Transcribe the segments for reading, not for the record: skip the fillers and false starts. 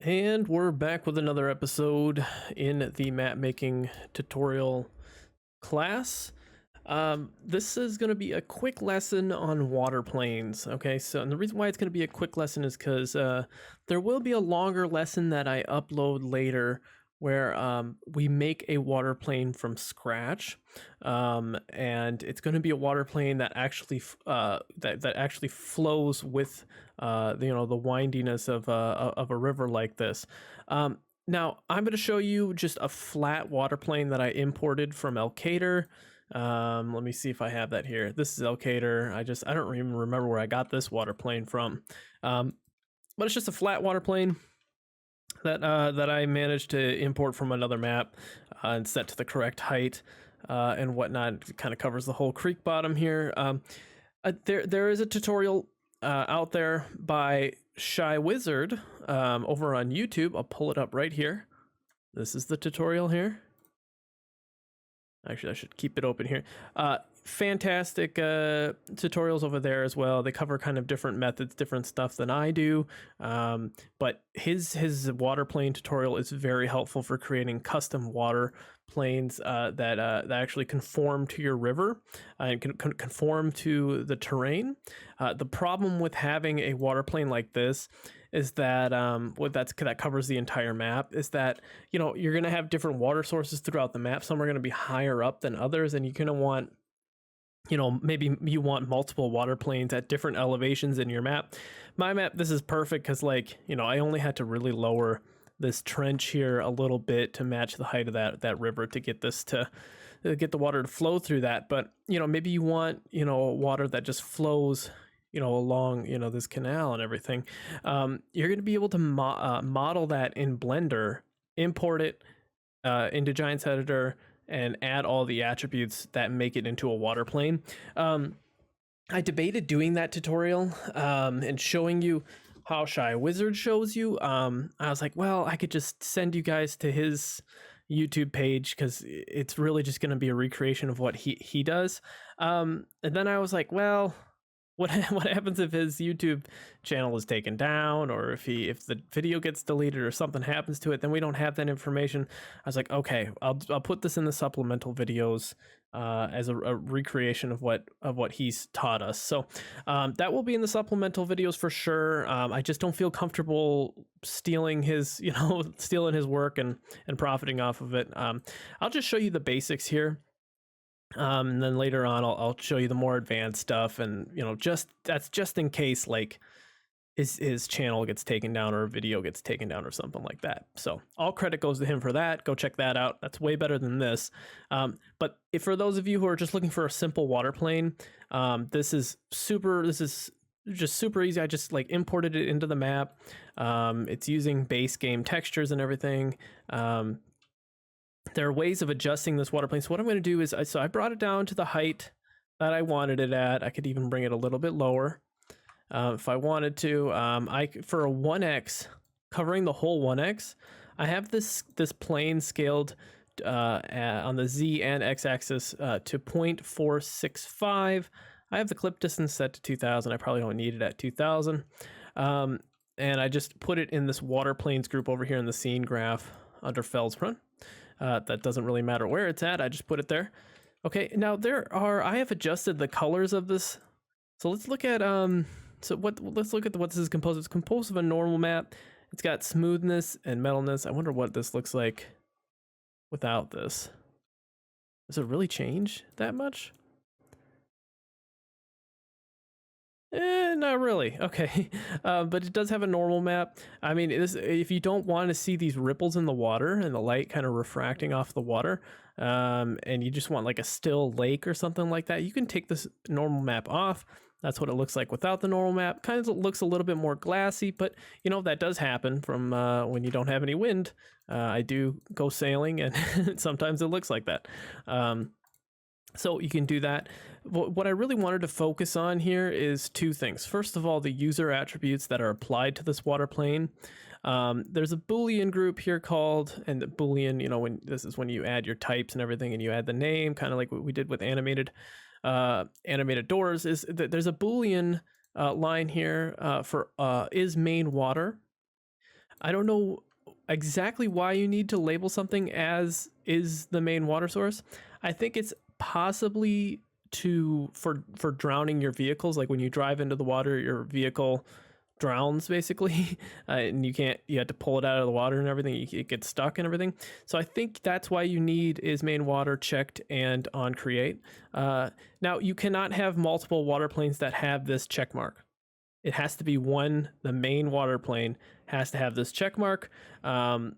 And we're back with another episode in the map making tutorial class. This is going to be a quick lesson on water planes. Okay, so and the reason why it's going to be a quick lesson is because there will be a longer lesson that I upload later where we make a water plane from scratch, and it's going to be a water plane that actually that actually flows with the windiness of a river like this. Now I'm going to show you just a flat water plane that I imported from Elkader. Let me see if I have that here. This is Elkader. I don't even remember where I got this water plane from. But it's just a flat water plane that I managed to import from another map and set to the correct height and whatnot. It kind of covers the whole creek bottom here. There is a tutorial out there by Shy Wizard over on YouTube. I'll pull it up right here. This is the tutorial here. Actually, I should keep it open here. Fantastic tutorials over there as well. They cover kind of different methods, different stuff than I do. But his water plane tutorial is very helpful for creating custom water planes that actually conform to your river and can conform to the terrain. The problem with having a water plane like this is that that covers the entire map is that you're going to have different water sources throughout the map. Some are going to be higher up than others, and you're going to want maybe you want multiple water planes at different elevations in your map. My map, this is perfect because I only had to really lower this trench here a little bit to match the height of that river to get this to get the water to flow through that. But maybe you want water that just flows along this canal and everything. You're going to be able to model that in Blender, import it into Giants Editor, and add all the attributes that make it into a water plane. I debated doing that tutorial and showing you how Shy Wizard shows you. I was like, well, I could just send you guys to his YouTube page because it's really just going to be a recreation of what he does. And then I was like, well, what happens if his YouTube channel is taken down, or if the video gets deleted or something happens to it? Then we don't have that information. I was like, okay, I'll put this in the supplemental videos as a recreation of what he's taught us. So that will be in the supplemental videos for sure. I just don't feel comfortable stealing his stealing his work and profiting off of it. I'll just show you the basics here. And then later on, I'll show you the more advanced stuff, and that's just in case his channel gets taken down or a video gets taken down or something like that. So all credit goes to him for that. Go check that out. That's way better than this. But if for those of you who are just looking for a simple water plane, this is just super easy. I just imported it into the map. It's using base game textures and everything. There are ways of adjusting this water plane. So what I'm going to do is, I brought it down to the height that I wanted it at. I could even bring it a little bit lower if I wanted to. For a 1x, covering the whole 1x, I have this plane scaled on the Z and X axis to 0.465. I have the clip distance set to 2000. I probably don't need it at 2000. And I just put it in this water planes group over here in the scene graph under Feldspar. That doesn't really matter where it's at. I just put it there. Okay, now I have adjusted the colors of this. So let's look at let's look at what this is composed of. It's composed of a normal map. It's got smoothness and metalness. I wonder what this looks like without this. Does it really change that much? Not really. Okay, but it does have a normal map. I mean, if you don't want to see these ripples in the water and the light kind of refracting off the water, and you just want like a still lake or something like that, you can take this normal map off. That's what it looks like without the normal map. Kind of looks a little bit more glassy, but that does happen from when you don't have any wind. I do go sailing, and sometimes it looks like that. So you can do that. What I really wanted to focus on here is two things. First of all, the user attributes that are applied to this water plane. There's a Boolean group here called, and the Boolean, this is when you add your types and everything, and you add the name, kind of like what we did with animated doors. There's a Boolean line here for is main water. I don't know exactly why you need to label something as is the main water source. I think it's possibly for drowning your vehicles. Like when you drive into the water, your vehicle drowns basically, and you have to pull it out of the water and everything. It gets stuck and everything. So I think that's why you need is main water checked and on create. Now you cannot have multiple water planes that have this check mark. It has to be one. The main water plane has to have this check mark.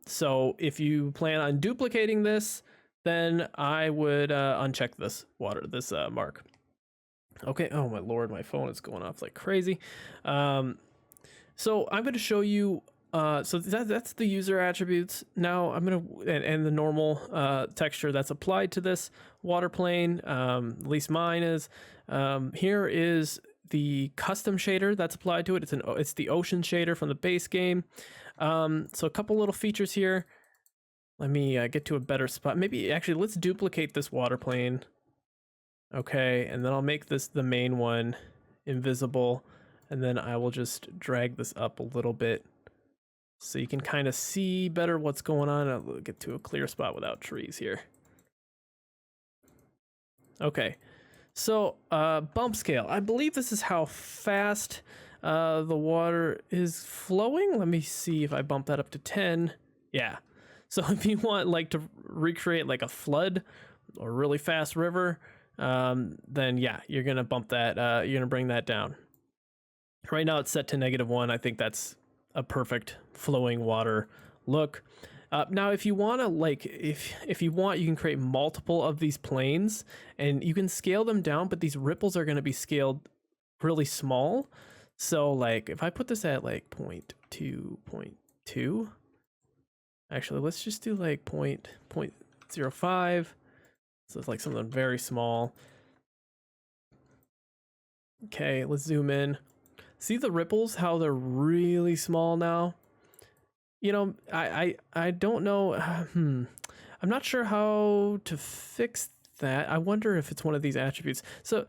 So if you plan on duplicating this, then I would uncheck this mark. Okay. Oh my lord, my phone is going off like crazy. So I'm going to show you. So that's the user attributes. Now I'm going to and the normal texture that's applied to this water plane. At least mine is. Here is the custom shader that's applied to it. It's the ocean shader from the base game. So a couple little features here. Let me get to a better spot. Maybe actually let's duplicate this water plane. Okay, and then I'll make this the main one invisible, and then I will just drag this up a little bit so you can kind of see better what's going on. I'll get to a clear spot without trees here. Okay. So, bump scale. I believe this is how fast the water is flowing. Let me see if I bump that up to 10. Yeah. So if you want like to recreate like a flood or a really fast river, then yeah, you're going to bump that. You're going to bring that down. Right now it's set to -1. I think that's a perfect flowing water look. Now, if you want to if you want, you can create multiple of these planes and you can scale them down, but these ripples are going to be scaled really small. So like if I put this at like 0.2, actually, let's just do like 0.05. So it's like something very small. Okay, let's zoom in. See the ripples, how they're really small now? You know, I don't know. I'm not sure how to fix that. I wonder if it's one of these attributes. So,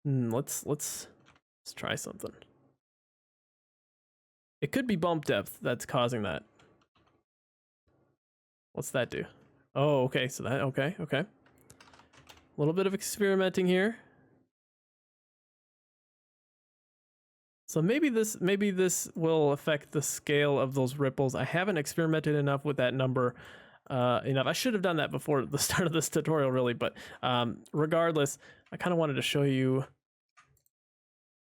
let's try something. It could be bump depth that's causing that. What's that do? Oh, okay. So that okay. A little bit of experimenting here. So maybe this will affect the scale of those ripples. I haven't experimented enough with that number enough. I should have done that before the start of this tutorial, really. But regardless, I kind of wanted to show you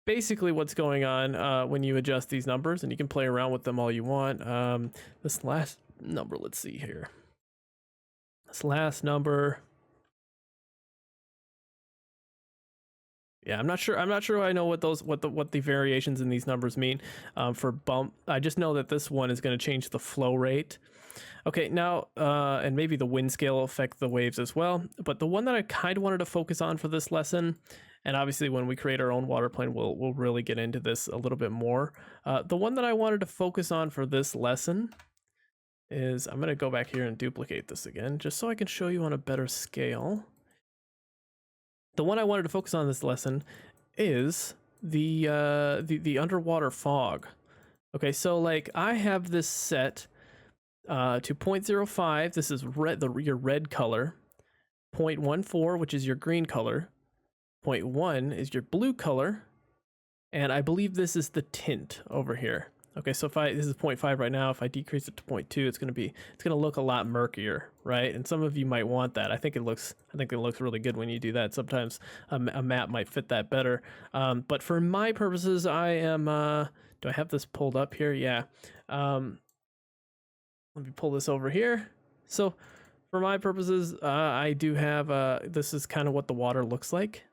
basically what's going on when you adjust these numbers, and you can play around with them all you want. This last number, let's see here. This last number. Yeah, I'm not sure I know what the variations in these numbers mean for bump. I just know that this one is going to change the flow rate. Okay, now and maybe the wind scale will affect the waves as well. But the one that I kind of wanted to focus on for this lesson, and obviously when we create our own water plane, we'll really get into this a little bit more. The one that I wanted to focus on for this lesson is, I'm going to go back here and duplicate this again, just so I can show you on a better scale. The one I wanted to focus on this lesson is the underwater fog. Okay, so like I have this set to 0.05. This is red, your red color. 0.14, which is your green color. 0.1 is your blue color, and I believe this is the tint over here. Okay, so this is 0.5 right now. If I decrease it to 0.2, it's gonna look a lot murkier, right? And some of you might want that. I think it looks really good when you do that. Sometimes a map might fit that better. But for my purposes, I am. Do I have this pulled up here? Yeah. Let me pull this over here. So for my purposes, I do have. This is kind of what the water looks like.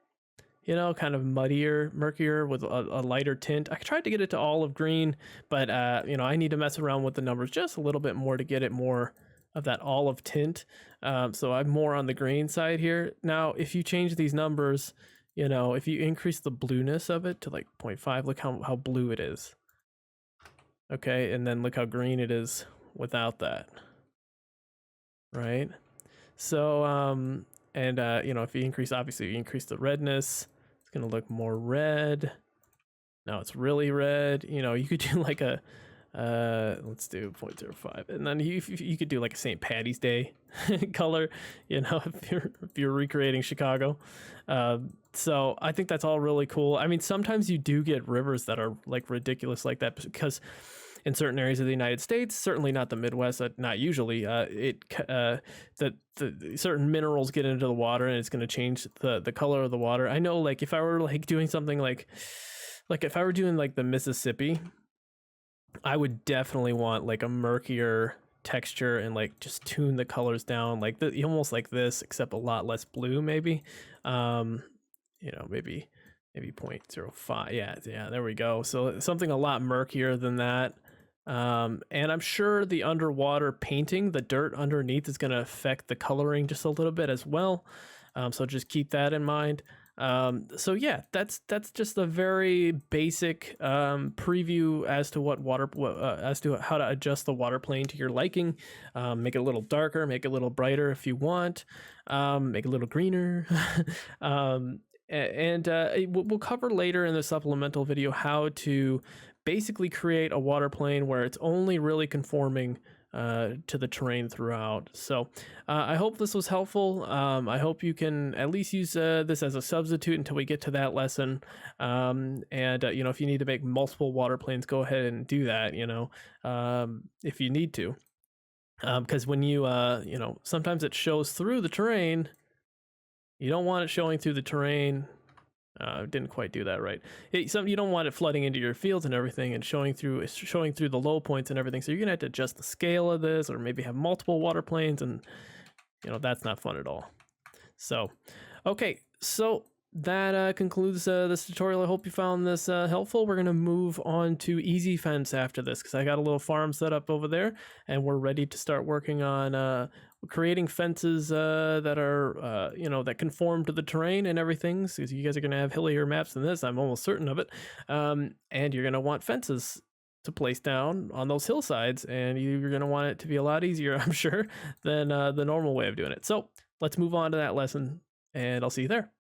You know, kind of murkier with a lighter tint. I tried to get it to olive green, but you know, I need to mess around with the numbers just a little bit more to get it more of that olive tint. So I'm more on the green side here. Now, if you change these numbers, you know, if you increase the blueness of it to like 0.5, look how blue it is. Okay, and then look how green it is without that. Right? So, and you know, if you increase, obviously you increase the redness, it's gonna look more red. Now it's really red. You know, you could do like a Let's do 0.05, and then you could do like a St. Patty's Day color, if you're recreating Chicago. So I think that's all really cool. I mean, sometimes you do get rivers that are like ridiculous like that, because in certain areas of the United States, certainly not the Midwest, not usually, the certain minerals get into the water and it's going to change the color of the water. I know, like if I were like doing something like if I were doing like the Mississippi, I would definitely want like a murkier texture and like just tune the colors down like almost like this, except a lot less blue maybe. Maybe 0.05. Yeah, there we go. So something a lot murkier than that. And I'm sure the underwater painting, the dirt underneath, is going to affect the coloring just a little bit as well. So just keep that in mind. So yeah, that's just a very basic preview as to as to how to adjust the water plane to your liking. Make it a little darker, make it a little brighter if you want, make it a little greener. We'll cover later in the supplemental video how to basically create a water plane where it's only really conforming to the terrain throughout. So I hope this was helpful. I hope you can at least use this as a substitute until we get to that lesson. If you need to make multiple water planes, go ahead and do that, if you need to. Because when you, sometimes it shows through the terrain. You don't want it showing through the terrain. Didn't quite do that right. You don't want it flooding into your fields and everything and showing through the low points and everything. So you're gonna have to adjust the scale of this, or maybe have multiple water planes, and that's not fun at all. So, okay, so that concludes this tutorial. I hope you found this helpful. We're gonna move on to Easy Fence after this, because I got a little farm set up over there, and we're ready to start working on creating fences that are that conform to the terrain and everything. So you guys are going to have hillier maps than this, I'm almost certain of it. And you're going to want fences to place down on those hillsides, and you're going to want it to be a lot easier, I'm sure, than the normal way of doing it. So let's move on to that lesson, and I'll see you there.